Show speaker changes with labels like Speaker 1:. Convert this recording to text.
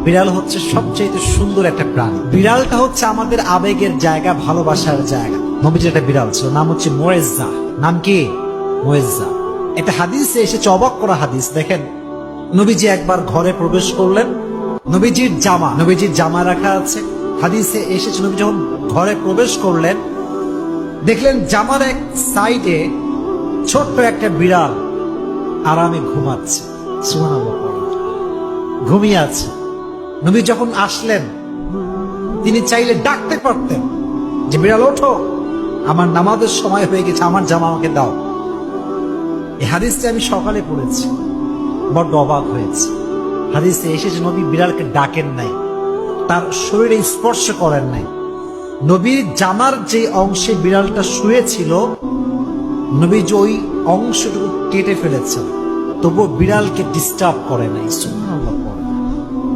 Speaker 1: বিড়াল হচ্ছে সবচেয়ে সুন্দর একটা প্রাণী। বিড়ালটা হচ্ছে আমাদের আবেগের জায়গা, ভালোবাসার জায়গা। নবীজির একটা বিড়াল ছিল, নাম হচ্ছে মুয়েজ্জা। নাম কি? মুয়েজ্জা। একটা হাদিসে এসেছে, অবাক করা হাদিস। দেখেন, নবীজি একবার ঘরে প্রবেশ করলেন, নবীজির জামা রাখা আছে। হাদিসে এসেছে, নবী যখন ঘরে প্রবেশ করলেন, দেখলেন জামার এক সাইডে ছোট্ট একটা বিড়াল আরামে ঘুমাচ্ছে। সুবহানাল্লাহ, ঘুমিয়ে আছে। নবী যখন আসলেন, তিনি চাইলে ডাকতে পারতেন যে বিড়াল ওঠো, আমার নামাজের সময় হয়ে গেছে, আমার জামা আমাকে দাও। এই হাদিসটি আমি সকালে পড়েছি, বড্ড অবাক হয়েছে। হাদিসে এসেছে নবী বিড়ালকে ডাকেন নাই, তার শরীরে স্পর্শ করেন নাই। নবীর জামার যে অংশে বিড়ালটা শুয়েছিল, নবী যে ওই অংশটুকু কেটে ফেলেছেন, তবুও বিড়ালকে ডিস্টার্ব করে নাই। সুবহানাল্লাহ।